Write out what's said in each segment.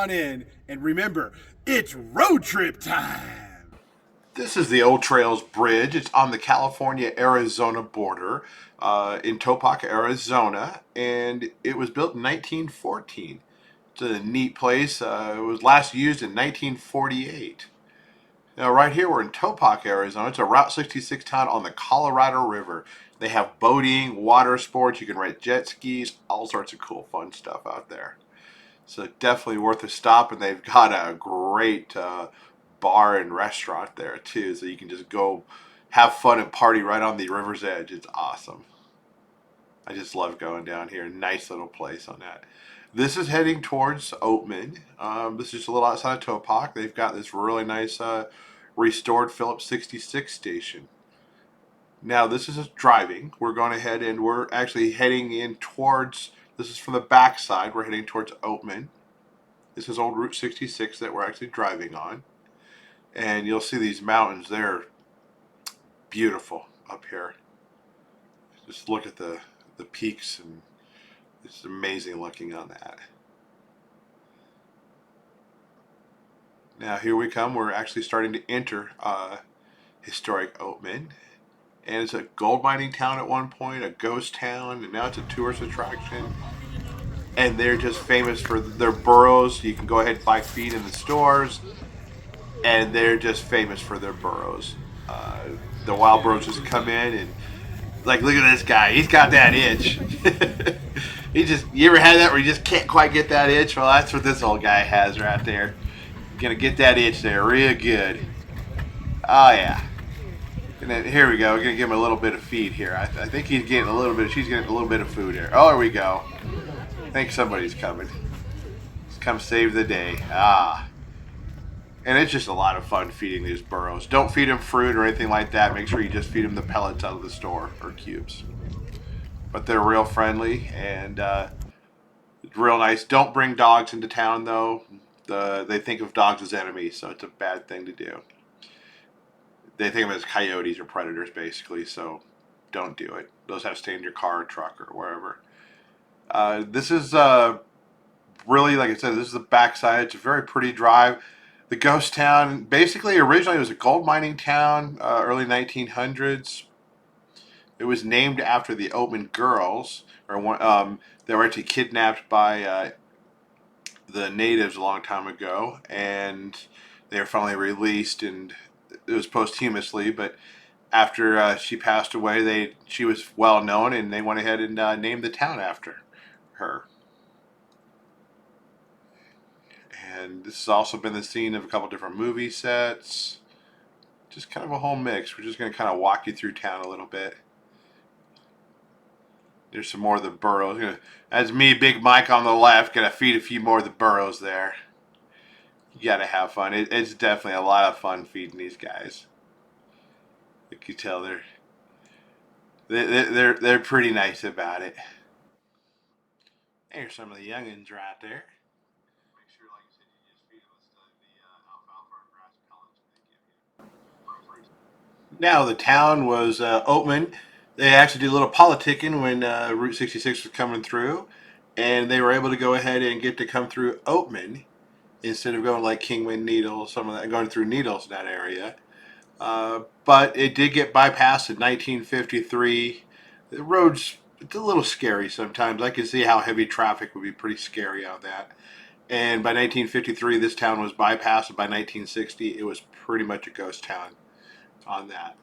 on in. And remember, it's road trip time. This is the Old Trails Bridge. It's on the California-Arizona border in Topock, Arizona, and it was built in 1914. It's a neat place. It was last used in 1948. Now, right here, we're in Topock, Arizona. It's a Route 66 town on the Colorado River. They have boating, water sports. You can rent jet skis, all sorts of cool, fun stuff out there. So definitely worth a stop, and they've got a great bar and restaurant there too, so you can just go have fun and party right on the river's edge. It's awesome. I just love going down here. Nice little place on that. This is heading towards Oatman. This is just a little outside of Topock. They've got this really nice restored Phillips 66 station. Now this is driving. We're going ahead and we're actually heading in towards, this is from the back side. We're heading towards Oatman. This is old Route 66 that we're actually driving on. And you'll see these mountains. They're beautiful up here. Just look at the peaks, and it's amazing looking on that. Now here we come. We're actually starting to enter historic Oatman. And it's a gold mining town at one point, a ghost town, and now it's a tourist attraction. And they're just famous for their burros. You can go ahead and buy feed in the stores. And they're just famous for their burros. The wild burros just come in and, like, look at this guy. He's got that itch. You ever had that where you just can't quite get that itch? Well, that's what this old guy has right there. Gonna get that itch there real good. Oh yeah. And then here we go. We're gonna give him a little bit of feed here. I think he's getting a little bit. She's getting a little bit of food here. Oh, there we go. I think somebody's coming. Let's come save the day. Ah. And it's just a lot of fun feeding these burros. Don't feed them fruit or anything like that. Make sure you just feed them the pellets out of the store or cubes. But they're real friendly and real nice. Don't bring dogs into town though. They think of dogs as enemies, so it's a bad thing to do. They think of them as coyotes or predators basically, so don't do it. Those have to stay in your car or truck or wherever. This is really, like I said, this is the backside. It's a very pretty drive. The ghost town, basically originally it was a gold mining town, early 1900s. It was named after the Oatman girls, they were actually kidnapped by the natives a long time ago, and they were finally released, and it was posthumously, but after she passed away, she was well known, and they went ahead and named the town after her. And this has also been the scene of a couple different movie sets. Just kind of a whole mix. We're just going to kind of walk you through town a little bit. There's some more of the burros. That's me, Big Mike on the left. Going to feed a few more of the burros there. You got to have fun. It's definitely a lot of fun feeding these guys. You can tell they're pretty nice about it. There's some of the youngins right there. Now the town was Oatman. They actually did a little politicking when Route 66 was coming through, and they were able to go ahead and get to come through Oatman instead of going like Kingman, Needles, some of that, going through Needles in that area. But it did get bypassed in 1953. The roads, it's a little scary sometimes. I can see how heavy traffic would be pretty scary on that. And by 1953, this town was bypassed. And by 1960, it was pretty much a ghost town on that.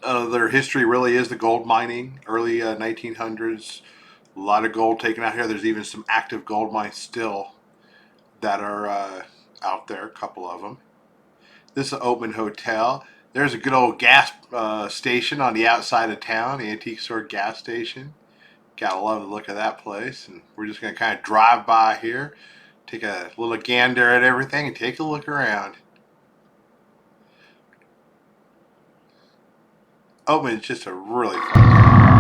Their history really is the gold mining, early 1900s. A lot of gold taken out here. There's even some active gold mines still that are out there, a couple of them. This is the Oatman Hotel. There's a good old gas station on the outside of town, the antique store gas station. Gotta love the look of that place. And we're just going to kind of drive by here, take a little gander at everything, and take a look around. Oatman is just a really fun town.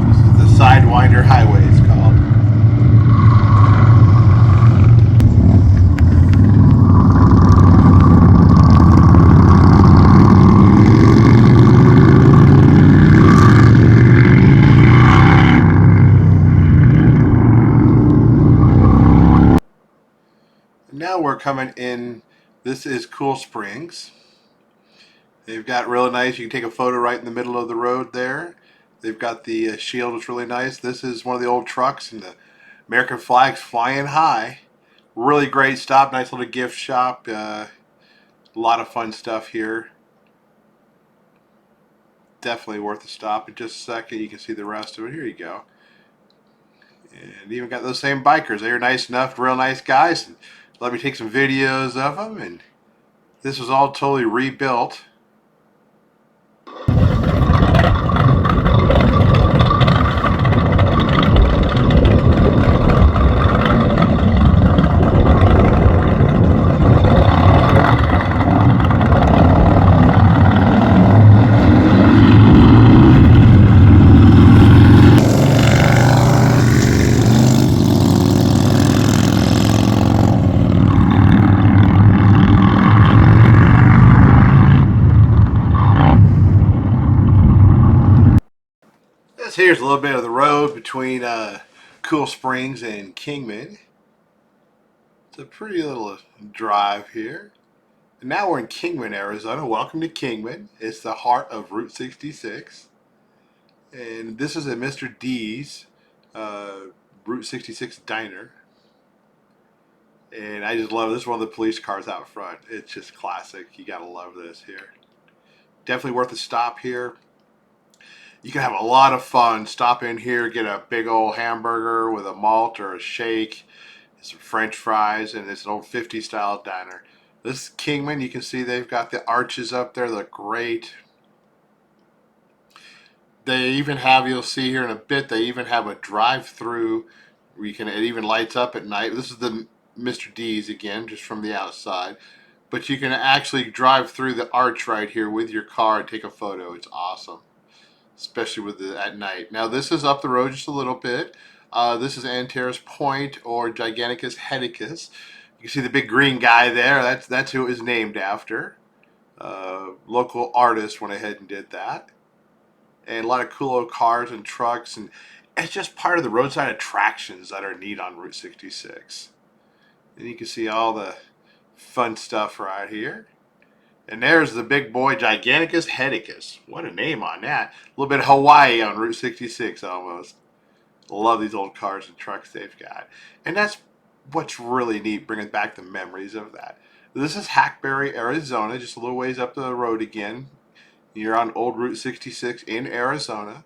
This is the Sidewinder Highway, it's called. coming in. This is Cool Springs. They've got really nice, you can take a photo right in the middle of the road there. They've got the shield, it's really nice. This is one of the old trucks and the American flag's flying high. Really great stop, nice little gift shop. A lot of fun stuff here. Definitely worth a stop. In just a second, you can see the rest of it. Here you go. And even got those same bikers. They're nice enough, real nice guys. And let me take some videos of them. And this was all totally rebuilt. Here's a little bit of the road between Cool Springs and Kingman. It's a pretty little drive here. And now we're in Kingman, Arizona. Welcome to Kingman. It's the heart of Route 66. And this is at Mr. D's Route 66 diner. And I just love this. One of the police cars out front. It's just classic. You gotta love this here. Definitely worth a stop here. You can have a lot of fun. Stop in here, get a big old hamburger with a malt or a shake, some French fries, and it's an old 50s style diner. This is Kingman. You can see they've got the arches up there. They look great. They even have, you'll see here in a bit, they even have a drive-through where you can, it even lights up at night. This is the Mr. D's again, just from the outside. But you can actually drive through the arch right here with your car and take a photo. It's awesome. Especially with the at night. Now this is up the road just a little bit. This is Antares Point or Giganticus Heticus. You can see the big green guy there. That's who it was named after. Local artist went ahead and did that. And a lot of cool old cars and trucks, and it's just part of the roadside attractions that are neat on Route 66. And you can see all the fun stuff right here. And there's the big boy, Giganticus Heticus. What a name on that. A little bit of Hawaii on Route 66 almost. Love these old cars and trucks they've got. And that's what's really neat, bringing back the memories of that. This is Hackberry, Arizona, just a little ways up the road again. You're on old Route 66 in Arizona.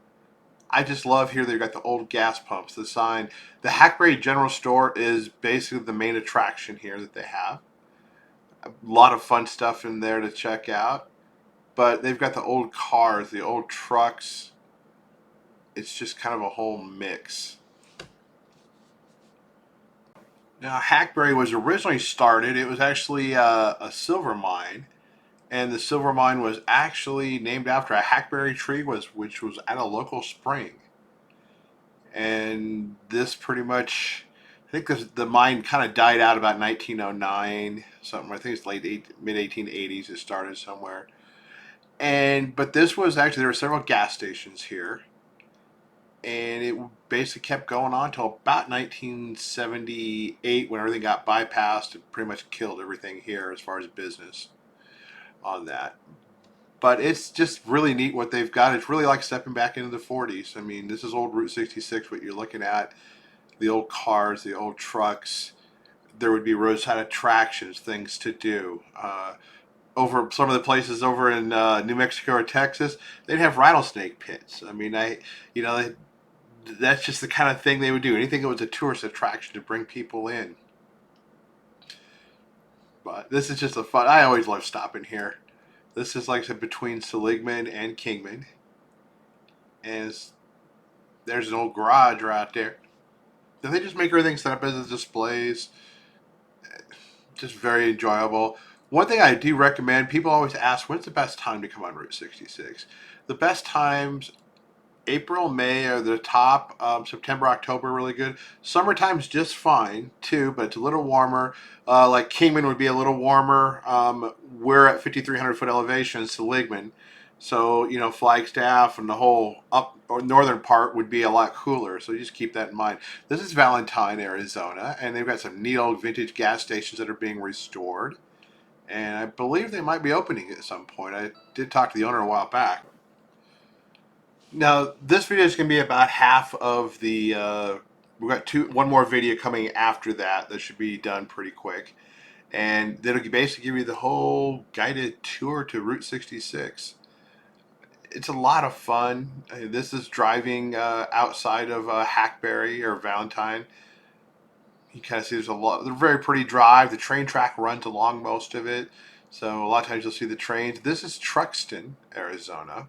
I just love here they've got the old gas pumps, the sign. The Hackberry General Store is basically the main attraction here that they have. A lot of fun stuff in there to check out, but they've got the old cars, the old trucks. It's just kind of a whole mix. Now Hackberry was originally started, it was actually a silver mine, and the silver mine was actually named after a hackberry tree which was at a local spring. And this pretty much, I think the mine kind of died out about 1909, something. I think it's mid 1880s. It started somewhere, but this was actually, there were several gas stations here, and it basically kept going on until about 1978 when everything got bypassed. It pretty much killed everything here as far as business on that. But it's just really neat what they've got. It's really like stepping back into the 40s. I mean, this is old Route 66. What you're looking at. The old cars, the old trucks. There would be roadside attractions, things to do. Over some of the places over in New Mexico or Texas, they'd have rattlesnake pits. I mean, that's just the kind of thing they would do. Anything that was a tourist attraction to bring people in. But this is just a fun. I always love stopping here. This is, like I said, between Seligman and Kingman. And there's an old garage right there. They just make everything set up as displays. Just very enjoyable. One thing I do recommend, people always ask, when's the best time to come on Route 66? The best times, April, May are the top. September, October, really good. Summertime's just fine too, but it's a little warmer. Like Kingman would be a little warmer. We're at 5,300 foot elevation, Seligman. So, you know, Flagstaff and the whole up or northern part would be a lot cooler. So just keep that in mind. This is Valentine, Arizona, and they've got some neat old vintage gas stations that are being restored. And I believe they might be opening at some point. I did talk to the owner a while back. Now, this video is going to be about half of the. We've got one more video coming after that that should be done pretty quick. And that'll basically give you the whole guided tour to Route 66. It's a lot of fun. This is driving outside of Hackberry or Valentine. You kind of see there's a lot. They're very pretty drive. The train track runs along most of it, so a lot of times you'll see the trains. This is Truxton, Arizona,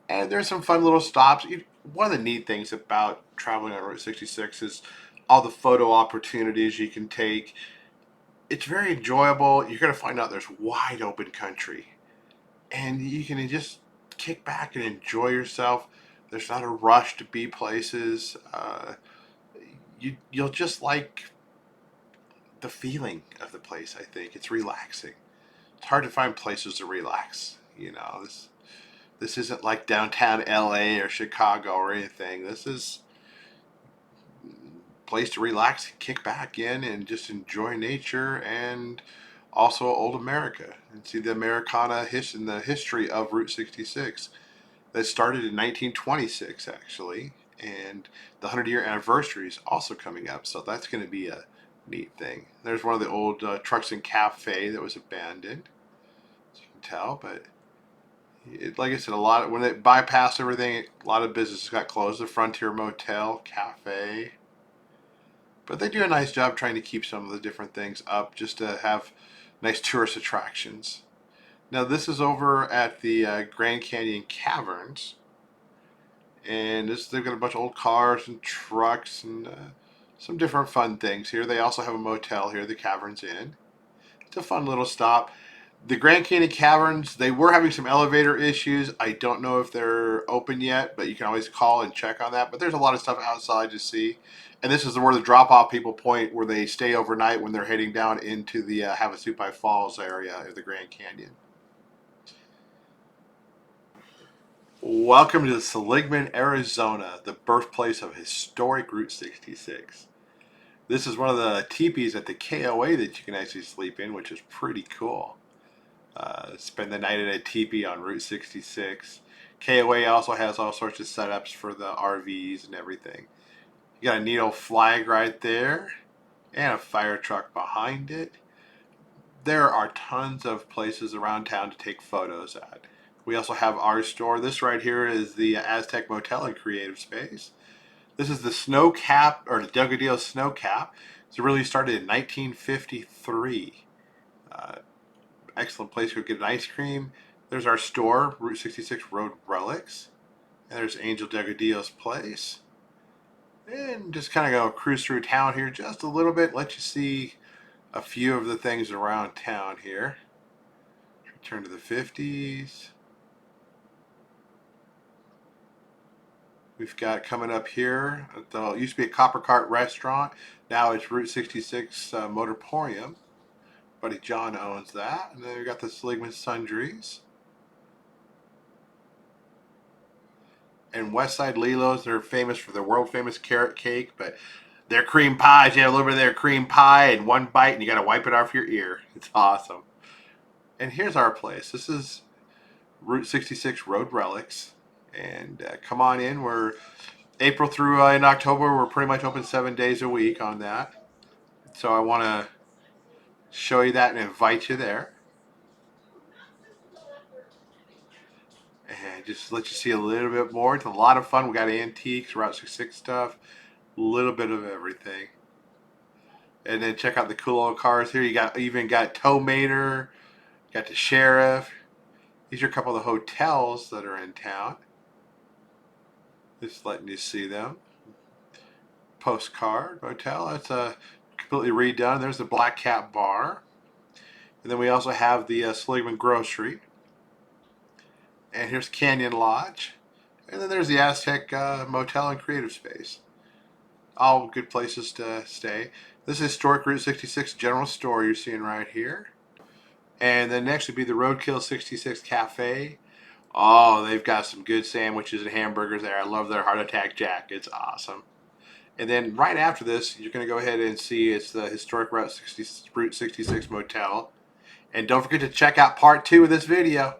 and there's some fun little stops. One of the neat things about traveling on Route 66 is all the photo opportunities you can take. It's very enjoyable. You're going to find out there's wide open country, and you can just kick back and enjoy yourself. There's not a rush to be places. You'll just like the feeling of the place. I think it's relaxing. It's hard to find places to relax. You know, this isn't like downtown LA or Chicago or anything. This is a place to relax, kick back in, and just enjoy nature and also old America and see the Americana and the history of Route 66 that started in 1926 actually, and the 100-year anniversary is also coming up, so that's going to be a neat thing. There's one of the old Truxton Cafe that was abandoned, as you can tell, but like I said, a lot when they bypassed everything, a lot of businesses got closed. The Frontier Motel, Cafe, but they do a nice job trying to keep some of the different things up just to have nice tourist attractions. Now this is over at the Grand Canyon Caverns, and they've got a bunch of old cars and trucks and some different fun things here. They also have a motel here, the Caverns Inn. It's a fun little stop. The Grand Canyon Caverns, they were having some elevator issues. I don't know if they're open yet, but you can always call and check on that. But there's a lot of stuff outside to see. And this is where the drop-off people point, where they stay overnight when they're heading down into the Havasupai Falls area of the Grand Canyon. Welcome to Seligman, Arizona, the birthplace of historic Route 66. This is one of the teepees at the KOA that you can actually sleep in, which is pretty cool. Spend the night at a teepee on Route 66. KOA also has all sorts of setups for the RVs and everything. You got a neat old flag right there and a fire truck behind it. There are tons of places around town to take photos at. We also have our store. This right here is the Aztec Motel and Creative Space. This is the Snow Cap, or the Delgadillo Snow Cap. It's really started in 1953. Excellent place to go get an ice cream. There's our store, Route 66 Road Relics. And there's Angel Delgadillo's place. And just kind of go cruise through town here just a little bit, let you see a few of the things around town here. Return to the 50s. We've got coming up here, it used to be a Copper Cart restaurant. Now it's Route 66 Motorporium. Buddy John owns that. And then we've got the Seligman Sundries. And Westside Lilo's, they're famous for their world famous carrot cake, but their cream pies, you have a little bit of their cream pie and one bite and you got to wipe it off your ear. It's awesome. And here's our place. This is Route 66 Road Relics. And come on in. We're April through in October, we're pretty much open 7 days a week on that. So I want to show you that and invite you there. And just let you see a little bit more. It's a lot of fun. We got antiques, Route 66 stuff, a little bit of everything. And then check out the cool old cars here. Even got Tow Mater, got the Sheriff. These are a couple of the hotels that are in town. Just letting you see them. Postcard Hotel. That's completely redone. There's the Black Cat Bar. And then we also have the Seligman Grocery. And here's Canyon Lodge. And then there's the Aztec Motel and Creative Space. All good places to stay. This is Historic Route 66 General Store you're seeing right here. And then next would be the Roadkill 66 Cafe. Oh, they've got some good sandwiches and hamburgers there. I love their Heart Attack Jack. It's awesome. And then right after this, you're going to go ahead and see it's the historic Route 66 Motel. And don't forget to check out part 2 of this video.